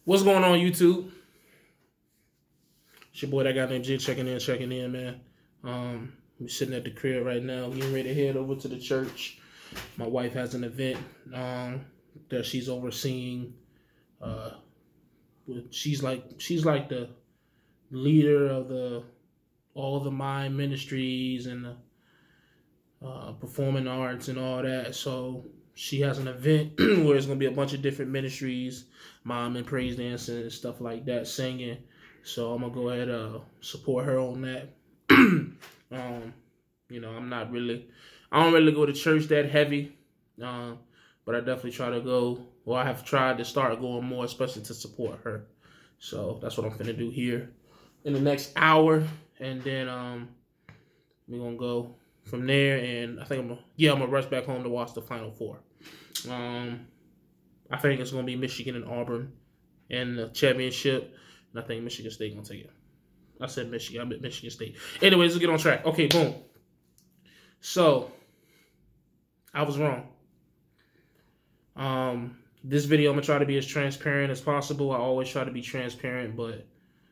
What's going on, YouTube? It's your boy, ThatGuyNamedJay, checking in, man. I'm sitting at the crib right now, getting ready to head over to the church. My wife has an event that she's overseeing. She's like the leader of all the mime ministries and the performing arts and all that. So she has an event where it's gonna be a bunch of different ministries, mime and praise dancing and stuff like that, singing. So I'm gonna go ahead and support her on that. You know, I don't really go to church that heavy, but I definitely try to go. Well, I have tried to start going more, especially to support her. So that's what I'm gonna do here in the next hour, and then we're gonna go from there. And I think I'm gonna rush back home to watch the Final Four. I think it's gonna be Michigan and Auburn in the championship, and I think Michigan State gonna take it. I said Michigan. I meant Michigan State. Anyways, let's get on track. Okay, boom. So I was wrong. This video, I'm gonna try to be as transparent as possible. I always try to be transparent, but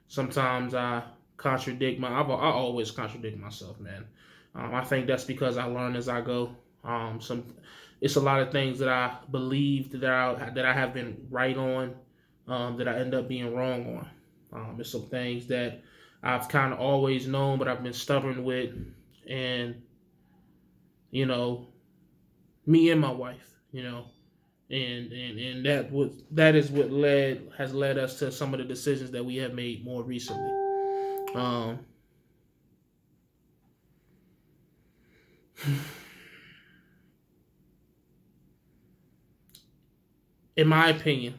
sometimes I always contradict myself, man. I think that's because I learn as I go. It's a lot of things that I believe that I have been right on, that I end up being wrong on. There's some things that I've kind of always known, but I've been stubborn with, and you know, me and my wife, you know, and that is what has led us to some of the decisions that we have made more recently. In my opinion,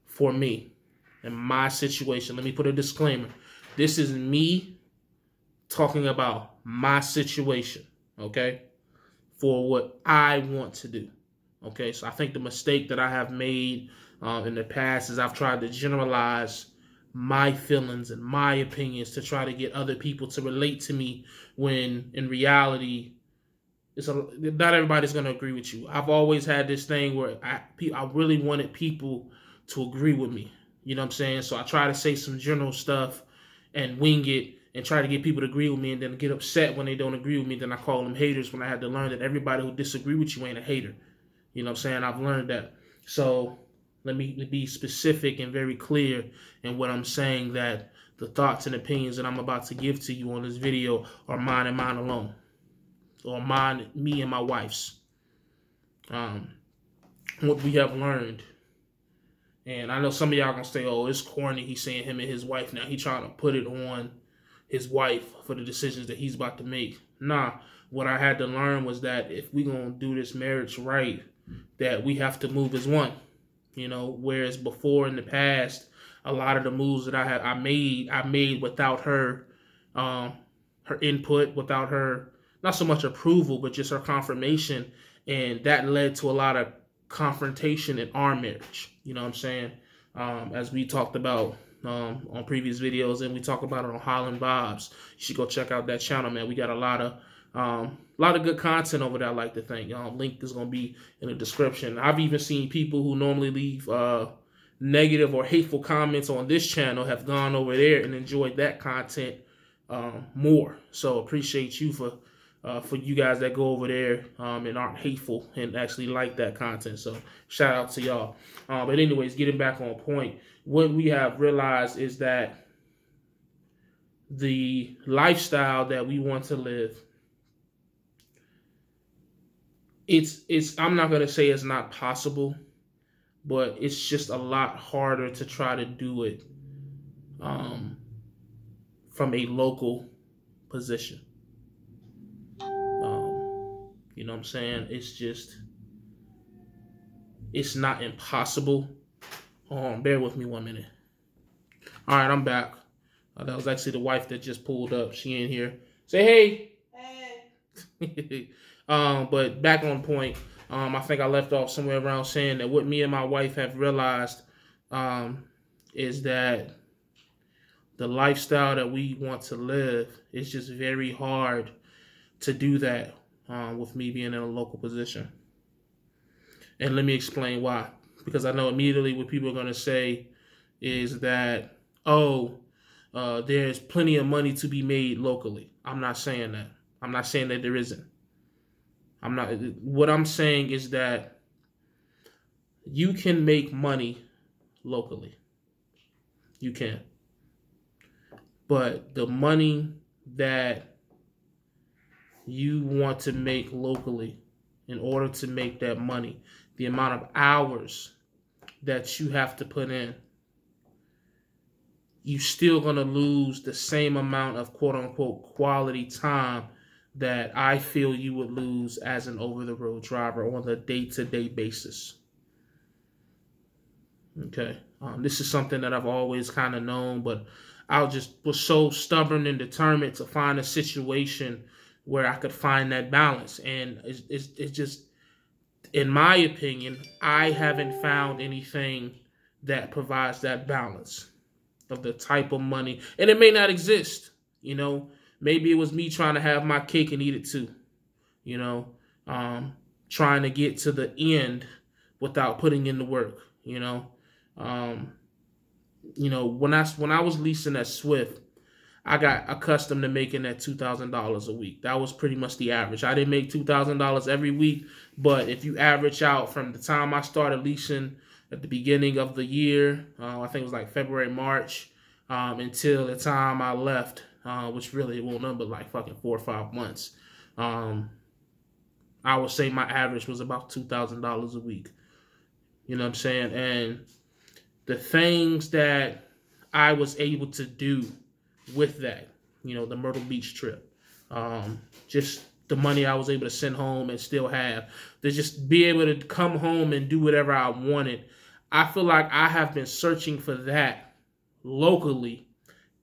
for me, in my situation, let me put a disclaimer. This is me talking about my situation, okay? For what I want to do, okay? So I think the mistake that I have made in the past is I've tried to generalize my feelings and my opinions to try to get other people to relate to me, when in reality, not everybody's going to agree with you. I've always had this thing where I really wanted people to agree with me. You know what I'm saying? So I try to say some general stuff and wing it and try to get people to agree with me, and then get upset when they don't agree with me. Then I call them haters, when I had to learn that everybody who disagree with you ain't a hater. You know what I'm saying? I've learned that. So let me be specific and very clear in what I'm saying, that the thoughts and opinions that I'm about to give to you on this video are mine and mine alone. Or mine, me and my wife's. What we have learned. And I know some of y'all gonna say, oh, it's corny. He's saying him and his wife now. He trying to put it on his wife for the decisions that he's about to make. Nah, what I had to learn was that if we gonna do this marriage right, that we have to move as one. You know, whereas before in the past, a lot of the moves that I made without her, her input, without her, not so much approval, but just her confirmation. And that led to a lot of confrontation in our marriage. You know what I'm saying? As we talked about on previous videos, and we talk about it on Holland Vibes. You should go check out that channel, man. We got a lot of good content over there, I like to think. Link is going to be in the description. I've even seen people who normally leave negative or hateful comments on this channel have gone over there and enjoyed that content more. So appreciate you for you guys that go over there and aren't hateful and actually like that content. So shout out to y'all. But anyways, getting back on point, what we have realized is that the lifestyle that we want to live, I'm not going to say it's not possible, but it's just a lot harder to try to do it from a local position. You know what I'm saying? It's not impossible. Bear with me 1 minute. All right, I'm back. That was actually the wife that just pulled up. She in here. Say hey. Hey. But back on point. I think I left off somewhere around saying that what me and my wife have realized is that the lifestyle that we want to live is just very hard to do that with me being in a local position. And let me explain why. because I know immediately what people are going to say is that, oh, there's plenty of money to be made locally. I'm not saying that. I'm not saying that there isn't. What I'm saying is that you can make money locally. You can. But the money that you want to make locally, in order to make that money, the amount of hours that you have to put in, you're still going to lose the same amount of quote-unquote quality time that I feel you would lose as an over-the-road driver on a day-to-day basis. Okay, this is something that I've always kind of known, but I was so stubborn and determined to find a situation where I could find that balance. And it's just, in my opinion, I haven't found anything that provides that balance of the type of money. And it may not exist, you know. Maybe it was me trying to have my cake and eat it too, you know, trying to get to the end without putting in the work, you know. When I was leasing at Swift, I got accustomed to making that $2,000 a week. That was pretty much the average. I didn't make $2,000 every week, but if you average out from the time I started leasing at the beginning of the year, I think it was like February, March, until the time I left, which really won't number like fucking 4 or 5 months, I would say my average was about $2,000 a week. You know what I'm saying? And the things that I was able to do with that, you know, the Myrtle Beach trip, just the money I was able to send home and still have, to just be able to come home and do whatever I wanted. I feel like I have been searching for that locally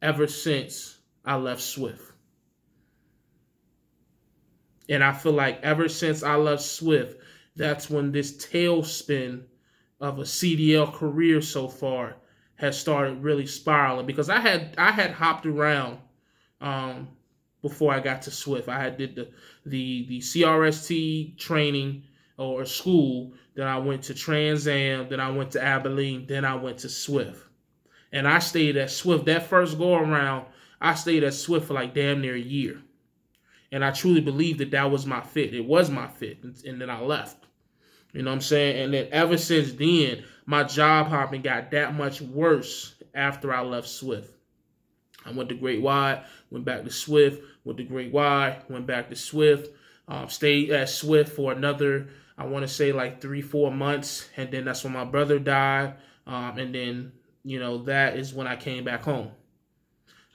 ever since I left Swift. And I feel like ever since I left Swift, that's when this tailspin of a CDL career so far has started really spiraling, because I had hopped around before I got to Swift. I had did the CRST training or school, then I went to Trans Am, then I went to Abilene, then I went to Swift. And I stayed at Swift. That first go around, I stayed at Swift for like damn near a year. And I truly believed that that was my fit. It was my fit. And then I left. You know what I'm saying? And then ever since then, my job hopping got that much worse after I left Swift. I went to Great Wide, went back to Swift, went to Great Wide, went back to Swift, stayed at Swift for another, I want to say like 3-4 months. And then that's when my brother died. And then, you know, that is when I came back home.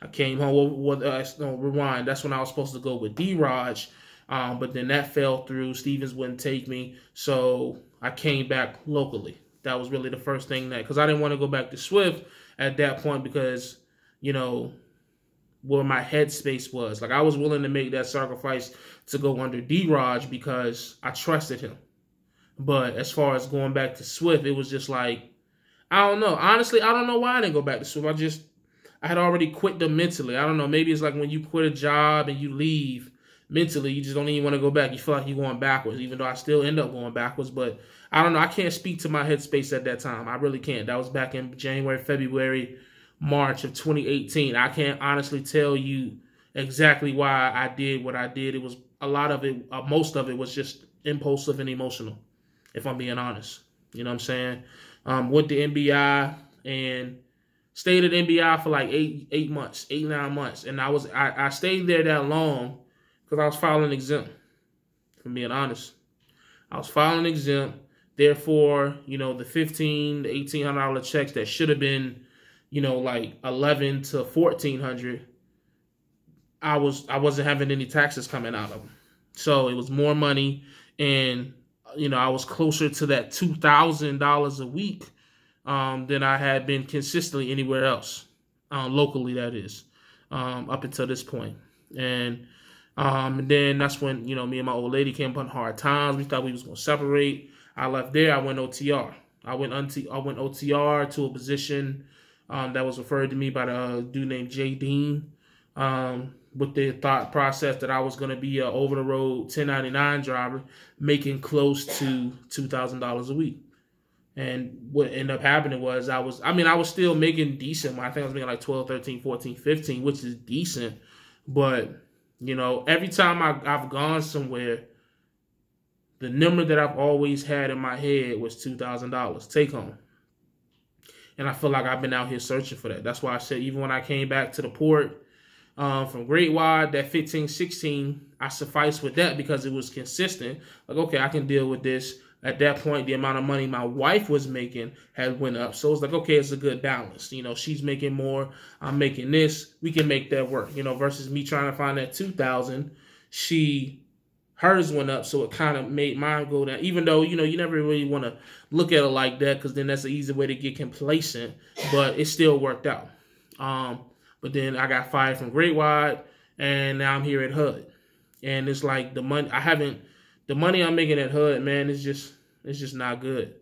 I came home with rewind. That's when I was supposed to go with D-Raj. But then that fell through. Stevens wouldn't take me. So I came back locally. That was really the first thing because I didn't want to go back to Swift at that point because, you know, where my headspace was. Like, I was willing to make that sacrifice to go under D-Raj because I trusted him. But as far as going back to Swift, it was just like, I don't know. Honestly, I don't know why I didn't go back to Swift. I had already quit them mentally. I don't know. Maybe it's like when you quit a job and you leave, mentally, you just don't even want to go back. You feel like you're going backwards, even though I still end up going backwards. But I don't know. I can't speak to my headspace at that time. I really can't. That was back in January, February, March of 2018. I can't honestly tell you exactly why I did what I did. It was a lot of it, most of it was just impulsive and emotional, if I'm being honest. You know what I'm saying? Went to NBI and stayed at NBI for like 9 months. And I stayed there that long because I was filing exempt, if I'm being honest. I was filing exempt. Therefore, you know, the $1,500 to $1,800 checks that should have been, you know, like $1,100 to $1,400, I wasn't having any taxes coming out of them. So it was more money, and you know, I was closer to that $2,000 a week than I had been consistently anywhere else, locally, that is, up until this point. And then that's when, you know, me and my old lady came upon hard times. We thought we was going to separate. I left there. I went OTR. I went OTR to a position that was referred to me by the dude named Jay Dean, with the thought process that I was going to be an over-the-road 1099 driver making close to $2,000 a week. And what ended up happening was I was still making decent. I think I was making like 12, 13, 14, 15, which is decent. But, you know, every time I've gone somewhere, the number that I've always had in my head was $2,000 take home. And I feel like I've been out here searching for that. That's why I said even when I came back to the port from Great Wide, that 15, 16, I sufficed with that because it was consistent. Like, okay, I can deal with this. At that point, the amount of money my wife was making had went up. So it's like, okay, it's a good balance. You know, she's making more. I'm making this. We can make that work, you know, versus me trying to find that 2,000. Hers went up, so it kind of made mine go down. Even though, you know, you never really want to look at it like that because then that's an easy way to get complacent. But it still worked out. But then I got fired from Great Wide, and now I'm here at HUD. And it's like the money I'm making at HUD, man, it's just not good.